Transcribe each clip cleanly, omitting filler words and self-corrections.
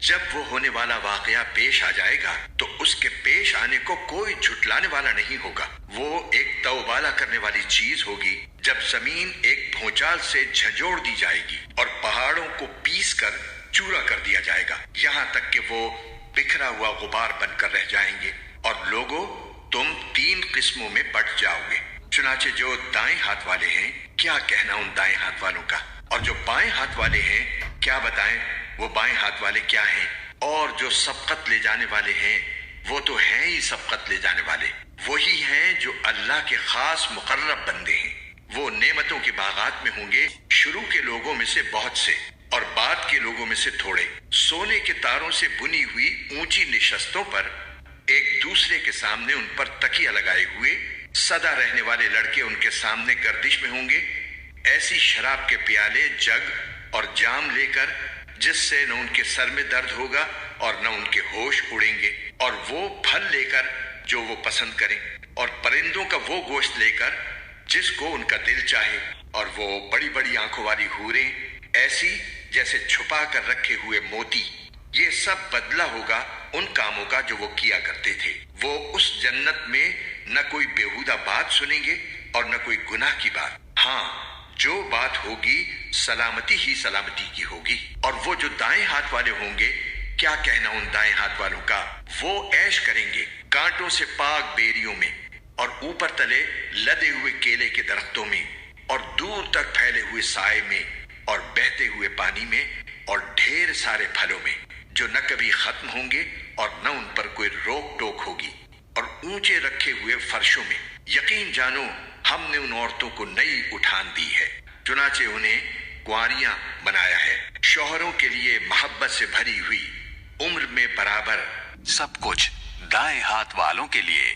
جب وہ ہونے والا واقعہ پیش آ جائے گا تو اس کے پیش آنے کو کوئی جھٹلانے والا نہیں ہوگا۔ وہ ایک توبالا کرنے والی چیز ہوگی جب زمین ایک بھونچال سے جھنجھوڑ دی جائے گی اور پہاڑوں کو پیس کر چورا کر دیا جائے گا، یہاں تک کہ وہ بکھرا ہوا غبار بن کر رہ جائیں گے۔ اور لوگوں، تم 3 قسموں میں بٹ جاؤ گے۔ چنانچہ جو دائیں ہاتھ والے ہیں، کیا کہنا ان دائیں ہاتھ والوں کا، اور جو بائیں ہاتھ والے ہیں، کیا بتائیں وہ بائیں ہاتھ والے کیا ہیں۔ اور جو سبقت لے جانے والے ہیں، وہ تو ہیں ہی سبقت لے جانے والے، وہی ہیں جو اللہ کے خاص مقرب بندے ہیں۔ وہ نعمتوں کے باغات میں ہوں گے، شروع کے لوگوں میں سے بہت سے اور بعد کے لوگوں میں سے تھوڑے، سونے کے تاروں سے بنی ہوئی اونچی نشستوں پر، ایک دوسرے کے سامنے ان پر تکیہ لگائے ہوئے، سدا رہنے والے لڑکے ان کے سامنے گردش میں ہوں گے، ایسی شراب کے پیالے، جگ اور جام لے کر جس سے نہ ان کے سر میں درد ہوگا اور نہ ان کے ہوش اڑیں گے، اور وہ پھل لے کر جو وہ پسند کریں، اور پرندوں کا وہ گوشت لے کر جس کو ان کا دل چاہے، اور وہ بڑی بڑی آنکھوں والی حوریں، ایسی جیسے چھپا کر رکھے ہوئے موتی۔ یہ سب بدلہ ہوگا ان کاموں کا جو وہ کیا کرتے تھے۔ وہ اس جنت میں نہ کوئی بیہودہ بات سنیں گے اور نہ کوئی گناہ کی بات۔ ہاں، جو بات ہوگی سلامتی ہی سلامتی کی ہوگی۔ اور وہ جو دائیں ہاتھ والے ہوں گے، کیا کہنا ان دائیں ہاتھ والوں کا، وہ عیش کریں گے کانٹوں سے پاک بیریوں میں، اور اوپر تلے لدے ہوئے کیلے کے درختوں میں، اور دور تک پھیلے ہوئے سائے میں، اور بہتے ہوئے پانی میں، اور ڈھیر سارے پھلوں میں جو نہ کبھی ختم ہوں گے اور نہ ان پر کوئی روک ٹوک ہوگی، اور اونچے رکھے ہوئے فرشوں میں۔ یقین جانو ہم نے ان عورتوں کو نئی اٹھان دی ہے، چنانچہ انہیں کنواریاں بنایا ہے، شوہروں کے لیے محبت سے بھری ہوئی، عمر میں برابر سب کچھ دائیں ہاتھ والوں کے لیے،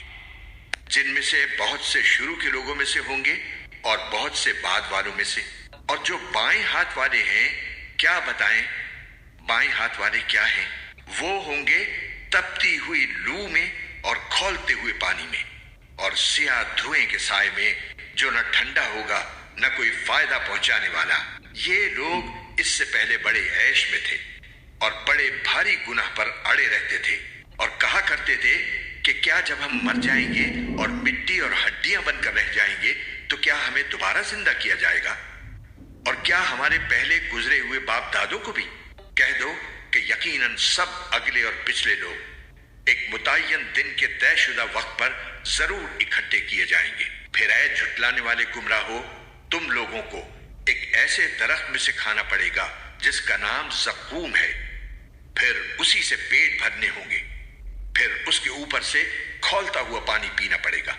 جن میں سے بہت سے شروع کے لوگوں میں سے ہوں گے اور بہت سے بعد والوں میں سے۔ اور جو بائیں ہاتھ والے ہیں، کیا بتائیں بائیں ہاتھ والے کیا ہیں، وہ ہوں گے تپتی ہوئی لو میں اور کھولتے ہوئے پانی میں، اور سیاہ دھوئیں کے سائے میں جو نہ ٹھنڈا ہوگا نہ کوئی فائدہ پہنچانے والا۔ یہ لوگ اس سے پہلے بڑے عیش میں تھے اور بڑے بھاری گناہ پر اڑے رہتے تھے، اور کہا کرتے تھے کہ کیا جب ہم مر جائیں گے اور مٹی اور ہڈیاں بن کر رہ جائیں گے تو کیا ہمیں دوبارہ زندہ کیا جائے گا؟ اور کیا ہمارے پہلے گزرے ہوئے باپ دادوں کو بھی؟ کہہ دو کہ یقیناً سب اگلے اور پچھلے لوگ ایک متعین دن کے طے شدہ وقت پر ضرور اکٹھے کیے جائیں گے۔ پھر اے جھٹلانے والے گمراہو، تم لوگوں کو ایک ایسے درخت میں سے کھانا پڑے گا جس کا نام زقوم ہے، پھر اسی سے پیٹ بھرنے ہوں گے، پھر اس کے اوپر سے کھولتا ہوا پانی پینا پڑے گا،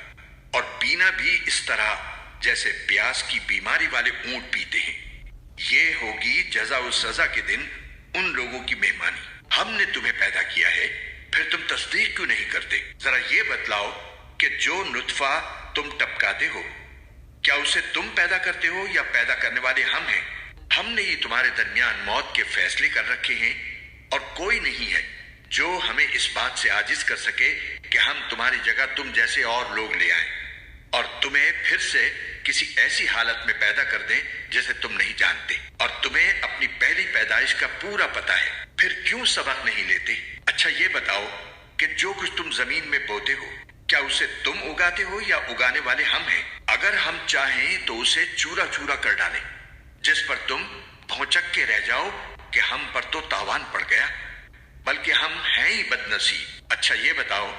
اور پینا بھی اس طرح جیسے پیاس کی بیماری والے اونٹ پیتے ہیں۔ یہ ہوگی جزا و سزا کے دن ان لوگوں کی مہمانی۔ ہم نے تمہیں پیدا کیا ہے، پھر تم تصدیق کیوں نہیں کرتے؟ ذرا یہ بتلاؤ کہ جو نطفہ تم ٹپکاتے ہو، کیا اسے تم پیدا کرتے ہو یا پیدا کرنے والے ہم ہیں؟ ہم نے ہی تمہارے درمیان موت کے فیصلے کر رکھے ہیں، اور کوئی نہیں ہے جو ہمیں اس بات سے عاجز کر سکے کہ ہم تمہاری جگہ تم جیسے اور لوگ لے آئیں اور تمہیں پھر سے کسی ایسی حالت میں پیدا کر دیں جسے تم نہیں جانتے، اور تمہیں اپنی پہلی پیدائش کا پورا پتہ ہے، پھر کیوں سبق نہیں لیتے؟ اچھا یہ بتاؤ کہ جو کچھ تم زمین میں بوتے ہو، کیا اسے تم اگاتے ہو یا اگانے والے ہم ہیں؟ اگر ہم چاہیں تو اسے چورا چورا کر ڈالیں، جس پر تم بھونچک کے رہ جاؤ کہ ہم پر تو تاوان پڑ گیا، بلکہ ہم ہیں ہی بدنصیب۔ اچھا یہ بتاؤ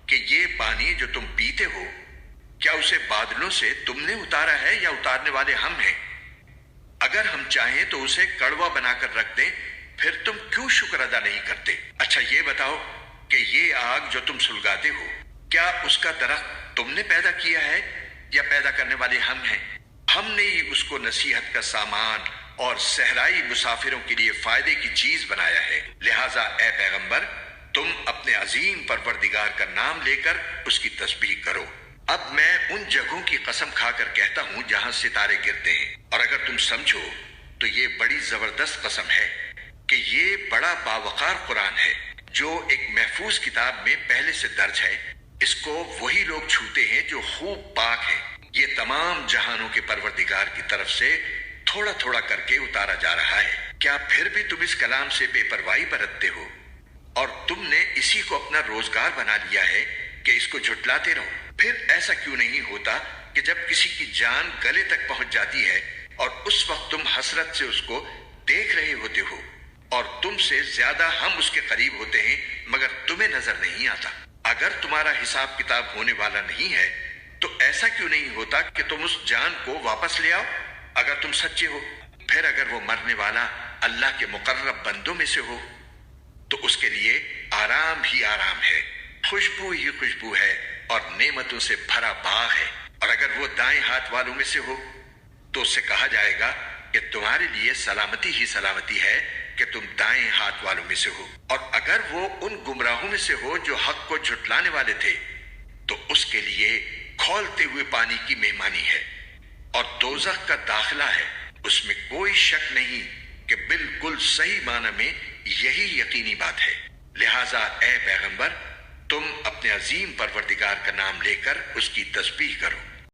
کہ یہ پانی جو تم پیتے ہو، کیا اسے بادلوں سے تم نے اتارا ہے یا اتارنے والے ہم ہیں؟ اگر ہم چاہیں تو اسے کڑوا بنا کر رکھ دیں، پھر تم کیوں شکر ادا نہیں کرتے؟ اچھا یہ بتاؤ کہ یہ آگ جو تم سلگاتے ہو، کیا اس کا درخت تم نے پیدا کیا ہے یا پیدا کرنے والے ہم ہیں؟ ہم نے ہی اس کو نصیحت کا سامان اور صحرائی مسافروں کے لیے فائدے کی چیز بنایا ہے۔ لہٰذا اے پیغمبر، تم اپنے عظیم پروردگار کا نام لے کر اس کی تسبیح کرو۔ اب میں ان جگہوں کی قسم کھا کر کہتا ہوں جہاں ستارے گرتے ہیں، اور اگر تم سمجھو تو یہ بڑی زبردست قسم ہے کہ یہ بڑا باوقار قرآن ہے جو ایک محفوظ کتاب میں پہلے سے درج ہے۔ اس کو وہی لوگ چھوتے ہیں جو خوب پاک ہیں۔ یہ تمام جہانوں کے پروردگار کی طرف سے تھوڑا تھوڑا کر کے اتارا جا رہا ہے۔ کیا پھر بھی تم اس کلام سے بے پرواہی برتتے ہو؟ اسی کو اپنا روزگار بنا لیا ہے کہ اس کو جھٹلاتے رہو۔ پھر ایسا کیوں نہیں ہوتا کہ جب کسی کی جان گلے تک پہنچ جاتی ہے اور اس وقت تم حسرت سے اس کو دیکھ رہے ہوتے ہو اور تم سے زیادہ ہم اس کے قریب ہوتے ہیں مگر تمہیں نظر نہیں آتا؟ اگر تمہارا حساب کتاب ہونے والا نہیں ہے تو ایسا کیوں نہیں ہوتا کہ تم اس جان کو واپس لے آؤ اگر تم سچے ہو؟ پھر اگر وہ مرنے والا اللہ کے مقرب بندوں میں سے ہو تو اس کے لیے آرام ہی آرام ہے، خوشبو ہی خوشبو ہے اور نعمتوں سے بھرا باغ ہے۔ اور اگر وہ دائیں ہاتھ والوں میں سے ہو تو اس سے کہا جائے گا کہ تمہارے لیے سلامتی ہی سلامتی ہے کہ تم دائیں ہاتھ والوں میں سے ہو۔ اور اگر وہ ان گمراہوں میں سے ہو جو حق کو جھٹلانے والے تھے تو اس کے لیے کھولتے ہوئے پانی کی مہمانی ہے اور دوزخ کا داخلہ ہے، اس میں کوئی شک نہیں کہ بالکل صحیح معنی میں یہی یقینی بات ہے۔ لہٰذا اے پیغمبر، تم اپنے عظیم پروردگار کا نام لے کر اس کی تسبیح کرو۔